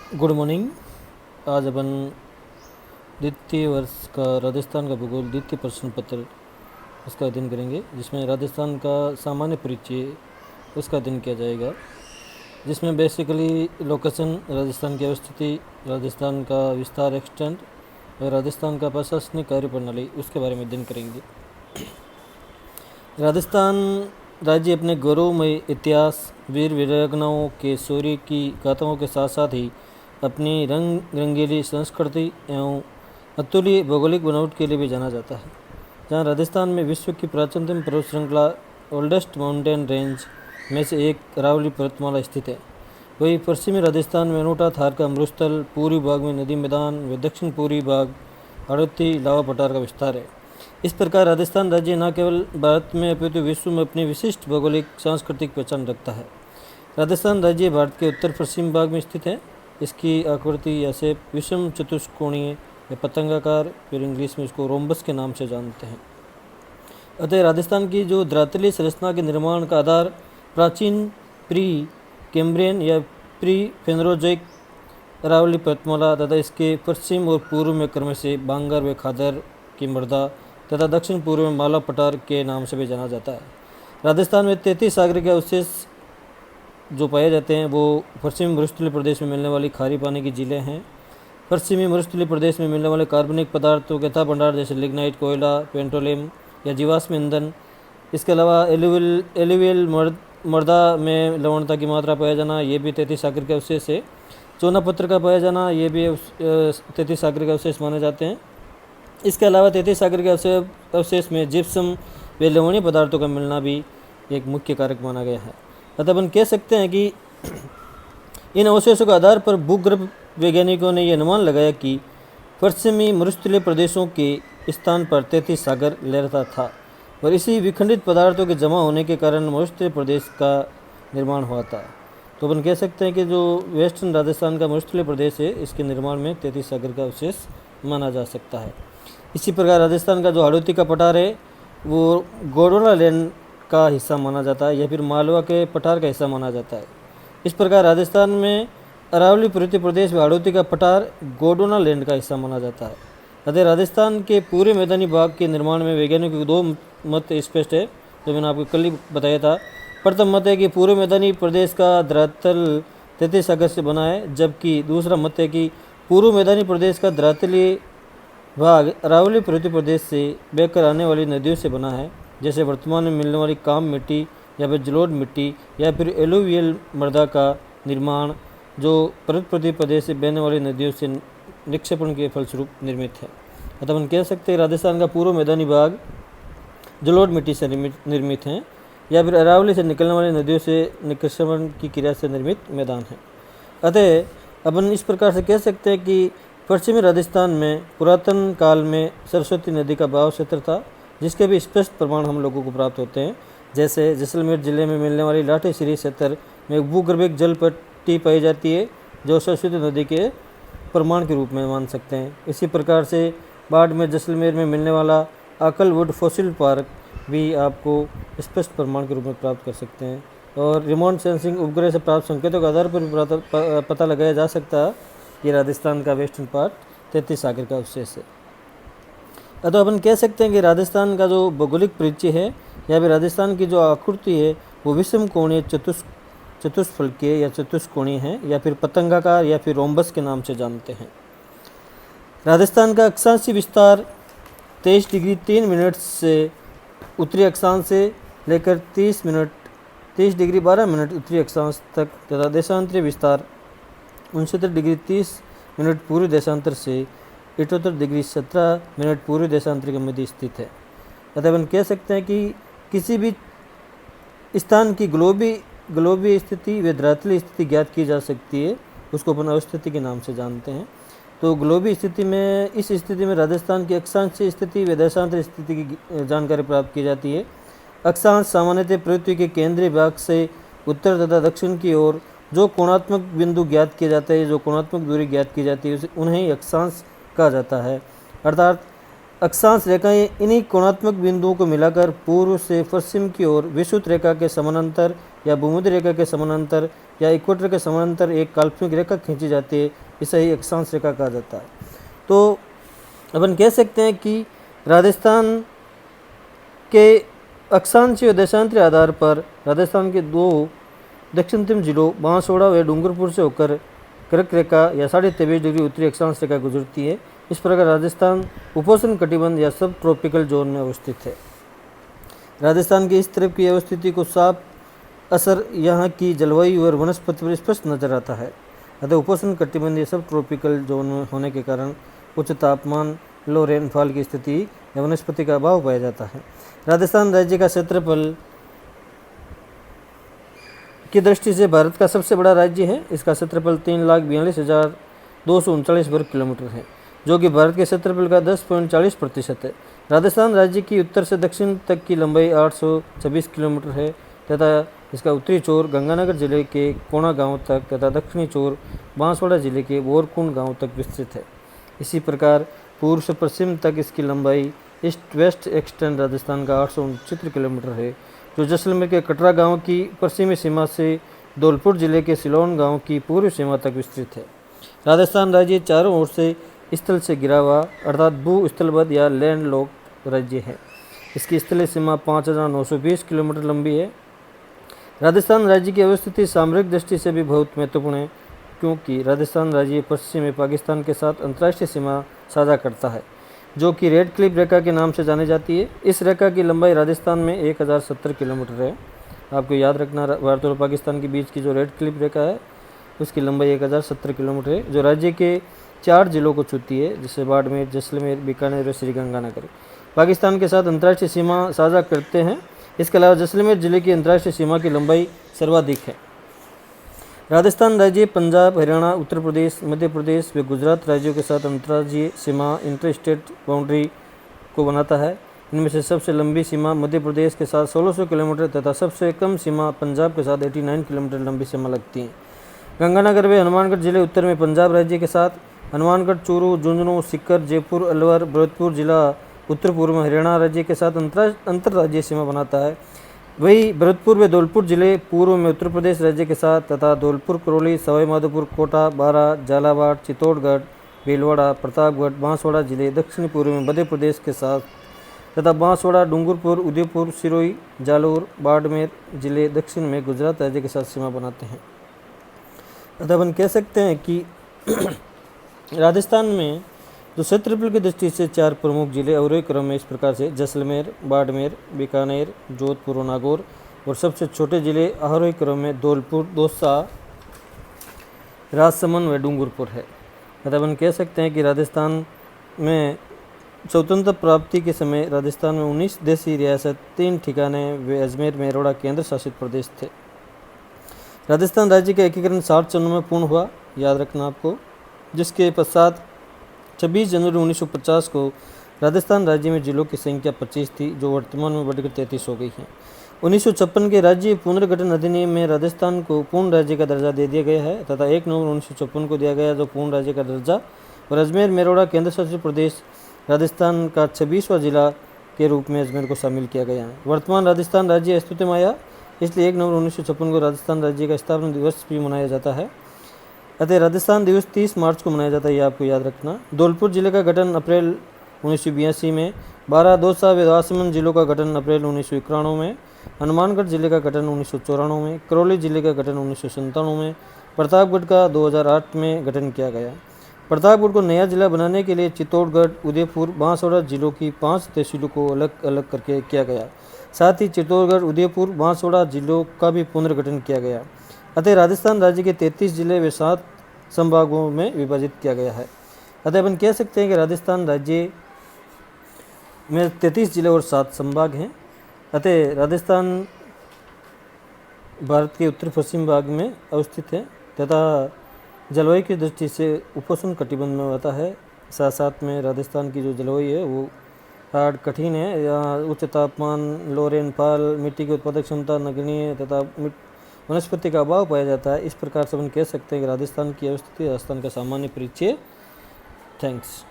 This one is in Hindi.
Good morning. आज अपन द्वितीय वर्ष का राजस्थान का भूगोल द्वितीय प्रश्न पत्र उसका अध्ययन करेंगे, जिसमें राजस्थान का सामान्य परिचय उसका अध्ययन किया जाएगा, जिसमें बेसिकली लोकेशन, राजस्थान की अवस्थिति, राजस्थान का विस्तार एक्सटेंट और राजस्थान का प्रशासनिक कार्यप्रणाली उसके बारे में अध्ययन करेंगे। राजस्थान राज्य अपने गौरवमय इतिहास, वीर वीरांगनाओं के शौर्य की गाथाओं के साथ साथ ही अपनी रंग रंगीली संस्कृति एवं अतुल्य भौगोलिक बनावट के लिए भी जाना जाता है। जहाँ राजस्थान में विश्व की प्राचीनतम पर्वत श्रृंखला ओल्डेस्ट माउंटेन रेंज में से एक अरावली पर्वतमाला स्थित है। वही पश्चिमी राजस्थान में अनूठा थार का मरुस्थल, पूर्वी भाग में नदी मैदान व दक्षिण पूर्वी भाग हाड़ौती लावा पठार का विस्तार है। इस प्रकार राजस्थान राज्य न केवल भारत में अपितु विश्व में अपनी विशिष्ट भौगोलिक सांस्कृतिक पहचान रखता है। राजस्थान राज्य भारत के उत्तर पश्चिम भाग में स्थित है। इसकी आकृति या शेप विषम चतुष्कोणीय या पतंगाकार, फिर इंग्लिश में इसको रोम्बस के नाम से जानते हैं। अतः राजस्थान की जो धरातलीय संरचना के निर्माण का आधार प्राचीन प्री कैम्ब्रियन या प्री फेनरोजोइक अरावली पर्वतमाला तथा इसके पश्चिम और पूर्व में क्रम से बांगर व खादर की मृदा तथा दक्षिण पूर्व में माला पठार के नाम से भी जाना जाता है। राजस्थान में 33 सागर के अवशेष जो पाए जाते हैं वो पश्चिमी मरुस्थलीय प्रदेश में मिलने वाली खारी पानी की झीलें हैं। पश्चिमी मरुस्थलीय प्रदेश में मिलने वाले कार्बनिक पदार्थों के था भंडार जैसे लिग्नाइट, कोयला, पेट्रोलियम या जीवाश्म ईंधन। इसके अलावा एलुवियल मृदा में लवणता की मात्रा पाया जाना, ये भी 33 सागर के अवशेष है। चूना पत्थर का पाया जाना, ये भी 33 सागर के अवशेष माने जाते हैं। इसके अलावा 33 सागर के अवशेष में जिप्सम व लवणीय पदार्थों का मिलना भी एक मुख्य कारक माना गया है। अतः अपन कह सकते हैं कि इन अवशेषों के आधार पर भूगर्भ वैज्ञानिकों ने यह अनुमान लगाया कि पश्चिमी मरुस्थलीय प्रदेशों के स्थान पर 33 सागर लहरता था और इसी विखंडित पदार्थों के जमा होने के कारण मरुस्थलीय प्रदेश का निर्माण हुआ था। तो अपन कह सकते हैं कि जो वेस्टर्न राजस्थान का मरुस्थलीय प्रदेश है, इसके निर्माण में 33 सागर का अवशेष माना जा सकता है। इसी प्रकार राजस्थान का जो हाड़ौती का पठार है वो गोंडवाना लैंड का हिस्सा माना जाता है या फिर मालवा के पठार का हिस्सा माना जाता है। इस प्रकार राजस्थान में अरावली पर्वतीय प्रदेश व हाड़ौती का पठार गोंडवाना लैंड का हिस्सा माना जाता है। अतः राजस्थान के पूरे मैदानी भाग के निर्माण में वैज्ञानिकों के दो मत स्पष्ट है, जो मैंने आपको कल ही बताया था। प्रथम मत है कि पूरे मैदानी प्रदेश का धरातल 33 सागर से बना है, जबकि दूसरा मत है कि पूर्व मैदानी प्रदेश का धरातलीय भाग अरावली पर्वतीय प्रदेश से बहकर आने वाली नदियों से बना है, जैसे वर्तमान में मिलने वाली काम मिट्टी या फिर जलोढ़ मिट्टी या फिर एलुवियल मृदा का निर्माण जो पर्वतीय प्रदेश से बहने वाली नदियों से निक्षेपण के फलस्वरूप निर्मित है। अतः हम कह सकते हैं राजस्थान का पूर्व मैदानी भाग जलोढ़ मिट्टी से निर्मित है या फिर अरावली से निकलने वाली नदियों से निक्षेपण की क्रिया से निर्मित मैदान है। अतः अपन इस प्रकार से कह सकते हैं कि पश्चिमी राजस्थान में पुरातन काल में सरस्वती नदी का बहाव क्षेत्र था, जिसके भी स्पष्ट प्रमाण हम लोगों को प्राप्त होते हैं। जैसे जैसलमेर जिले में मिलने वाली लाठेश्वरी क्षेत्र में भूगर्भिक जल पट्टी पाई जाती है, जो सरस्वती नदी के प्रमाण के रूप में मान सकते हैं। इसी प्रकार से बाढ़ में जैसलमेर में मिलने वाला आकलवुड फॉसिल पार्क भी आपको स्पष्ट प्रमाण के रूप में प्राप्त कर सकते हैं। और रिमोट सेंसिंग उपग्रह से प्राप्त संकेतों के आधार पर भी पता लगाया जा सकता है कि राजस्थान का वेस्टर्न पार्ट 33 सागर का अवशेष है। अतः अपन कह सकते हैं कि राजस्थान का जो भौगोलिक परिचय है या फिर राजस्थान की जो आकृति है वो विषम कोणीय चतुष्फलकीय या चतुष्कोणीय है या फिर पतंगाकार या फिर रोम्बस के नाम से जानते हैं। राजस्थान का अक्षांशीय विस्तार 23 डिग्री 3 मिनट से उत्तरी अक्षांश से लेकर 30 डिग्री 12 मिनट उत्तरी अक्षांश तक तथा देशांतरीय विस्तार 69 डिग्री 30 मिनट पूर्वी देशांतर से 78 डिग्री 17 मिनट पूर्वी देशांतर के मध्य स्थित है। अतः अपन कह सकते हैं कि किसी भी स्थान की ग्लोबीय स्थिति व धरातलीय स्थिति ज्ञात की जा सकती है, उसको अपन अवस्थिति के नाम से जानते हैं। तो ग्लोबीय स्थिति में इस स्थिति में राजस्थान की अक्षांशीय स्थिति व देशांतर स्थिति की जानकारी प्राप्त की जाती है। अक्षांश सामान्यतः पृथ्वी के केंद्रीय भाग से उत्तर तथा दक्षिण की ओर जो कोणात्मक बिंदु ज्ञात किए जाते हैं, जो कोणात्मक दूरी ज्ञात की जाती है, उन्हें अक्षांश कहा जाता है। अर्थात अक्षांश रेखाएं इन्हीं कोणात्मक बिंदुओं को मिलाकर पूर्व से पश्चिम की ओर विषुवत रेखा के समानांतर या भूमध्य रेखा के समानांतर या इक्वेटर के समानांतर एक काल्पनिक रेखा खींची जाती है, इसे ही अक्षांश रेखा कहा जाता है। तो अपन कह सकते हैं कि राजस्थान के अक्षांशीय देशांतरीय आधार पर राजस्थान के 2 दक्षिणतम जिलों बांसवाड़ा व डूंगरपुर से होकर कर्क रेखा या 23.5 डिग्री उत्तरी अक्षांश रेखा गुजरती है। इस प्रकार राजस्थान उपोष्ण कटिबंध या सब ट्रॉपिकल जोन में अवस्थित है। राजस्थान की इस तरफ की अवस्थिति को साफ असर यहाँ की जलवायु और वनस्पति पर स्पष्ट नजर आता है। अतः उपोष्ण कटिबंध या सब ट्रॉपिकल जोन में होने के कारण उच्च तापमान, लो रेनफॉल की स्थिति या वनस्पति का अभाव पाया जाता है। राजस्थान राज्य का क्षेत्रफल की दृष्टि से भारत का सबसे बड़ा राज्य है। इसका क्षेत्रफल 3,42,239 वर्ग किलोमीटर है, जो कि भारत के क्षेत्रफल का 10.40% है। राजस्थान राज्य की उत्तर से दक्षिण तक की लंबाई 826 किलोमीटर है तथा इसका उत्तरी छोर गंगानगर जिले के कोणा गांव तक तथा दक्षिणी छोर बांसवाड़ा जिले के बोरकुंड गांव तक विस्तृत है। इसी प्रकार पूर्व से पश्चिम तक इसकी लंबाई ईस्ट वेस्ट एक्सटेंड राजस्थान का 869 किलोमीटर है, जो जैसलमेर के कटरा गांव की पश्चिमी सीमा से धौलपुर जिले के सिलोन गांव की पूर्वी सीमा तक विस्तृत है। राजस्थान राज्य चारों ओर से स्थल से घिरा हुआ अर्थात भू स्थलबद्ध या लैंड लॉक राज्य है। इसकी स्थलीय सीमा 5,920 किलोमीटर लंबी है। राजस्थान राज्य की अवस्थिति सामरिक दृष्टि से भी बहुत महत्वपूर्ण है, क्योंकि राजस्थान राज्य पश्चिम में पाकिस्तान के साथ अंतर्राष्ट्रीय सीमा साझा करता है, जो कि रेड क्लिफ रेखा के नाम से जानी जाती है। इस रेखा की लंबाई राजस्थान में 1070 किलोमीटर है। आपको याद रखना, भारत और पाकिस्तान के बीच की जो रेड क्लिफ रेखा है उसकी लंबाई 1070 किलोमीटर है, जो राज्य के 4 जिलों को छूती है, जैसे बाड़मेर, जैसलमेर, बीकानेर और श्रीगंगानगर। पाकिस्तान के साथ अंतर्राष्ट्रीय सीमा साझा करते हैं। इसके अलावा जैसलमेर जिले की अंतर्राष्ट्रीय सीमा की लंबाई सर्वाधिक है। राजस्थान राज्य पंजाब, हरियाणा, उत्तर प्रदेश, मध्य प्रदेश व गुजरात राज्यों के साथ अंतर्राज्यीय सीमा इंटर स्टेट बाउंड्री को बनाता है। इनमें से सबसे लंबी सीमा मध्य प्रदेश के साथ 1600 किलोमीटर तथा सबसे कम सीमा पंजाब के साथ 89 किलोमीटर लंबी सीमा लगती है। गंगानगर व हनुमानगढ़ जिले उत्तर में पंजाब राज्य के साथ, हनुमानगढ़, चूरू, झुंझुनू, सीकर, जयपुर, अलवर, भरतपुर जिला उत्तर पूर्व में हरियाणा राज्य के साथ अंतर्राज्यीय सीमा बनाता है। वही भरतपुर व धौलपुर जिले पूर्व में उत्तर प्रदेश राज्य के साथ तथा धौलपुर, करौली, सवाई माधोपुर, कोटा, बारा, झालावाड़, चित्तौड़गढ़, भीलवाड़ा, प्रतापगढ़, बांसवाड़ा जिले दक्षिण पूर्व में मध्य प्रदेश के साथ तथा बांसवाड़ा, डूंगरपुर, उदयपुर, सिरोही, जालोर, बाड़मेर जिले दक्षिण में गुजरात राज्य के साथ सीमा बनाते हैं। अतः अपन कह सकते हैं कि राजस्थान में जो क्षेत्रफल की दृष्टि से 4 प्रमुख जिले अवरोही क्रम में इस प्रकार से जैसलमेर, बाड़मेर, बीकानेर, जोधपुर और नागौर, और सबसे छोटे जिले आरोही क्रम में धौलपुर, दौसा, राजसमंद व डूंगरपुर है। मतलब हम कह सकते हैं कि राजस्थान में स्वतंत्र प्राप्ति के समय राजस्थान में 19 देशी रियासत, 3 ठिकाने व अजमेर, मेरठ केंद्र शासित प्रदेश थे। राजस्थान राज्य का एकीकरण 60 चरणों में पूर्ण हुआ, याद रखना आपको, जिसके पश्चात 26 जनवरी 1950 को राजस्थान राज्य में जिलों की संख्या 25 थी, जो वर्तमान में बढ़कर 33 हो गई है। 1956 के राज्य पुनर्गठन अधिनियम में राजस्थान को पूर्ण राज्य का दर्जा दे दिया गया है तथा 1 नवंबर 1956 को दिया गया जो पूर्ण राज्य का दर्जा, और अजमेर, मेरठ केंद्र शासित प्रदेश राजस्थान का 26वां जिला के रूप में अजमेर को शामिल किया गया है। वर्तमान राजस्थान राज्य अस्तित्व में आया, इसलिए 1 नवंबर 1956 को राजस्थान राज्य का स्थापना दिवस भी मनाया जाता है। अतः राजस्थान दिवस 30 मार्च को मनाया जाता है, ये आपको याद रखना। धौलपुर जिले का गठन अप्रैल 1982 में, 12 दौसा व राजसमंद जिलों का गठन अप्रैल 1991 में, हनुमानगढ़ जिले का गठन 1994 में, करौली जिले का गठन 1997 में, प्रतापगढ़ का 2008 में गठन किया गया। प्रतापगढ़ को नया जिला बनाने के लिए चित्तौड़गढ़, उदयपुर, बांसवाड़ा जिलों की 5 तहसीलों को अलग अलग करके किया गया। साथ ही चित्तौड़गढ़, उदयपुर, बांसवाड़ा जिलों का भी पुनर्गठन किया गया। अतः राजस्थान राज्य के 33 जिले व 7 संभागों में विभाजित किया गया है। अतः अपन कह सकते हैं कि राजस्थान राज्य में 33 जिले और 7 संभाग हैं। अतः राजस्थान भारत के उत्तर पश्चिम भाग में अवस्थित है तथा जलवायु की दृष्टि से उपोष्ण कटिबंध में आता है। साथ साथ में राजस्थान की जो जलवायु है वो हार्ड कठिन है, यहाँ उच्च तापमान, लो रेनफॉल, मिट्टी की उत्पादक क्षमता नगण्य तथा वनस्पति का अभाव पाया जाता है। इस प्रकार से हम कह सकते हैं कि राजस्थान की अवस्थिति राजस्थान का सामान्य परिचय। थैंक्स।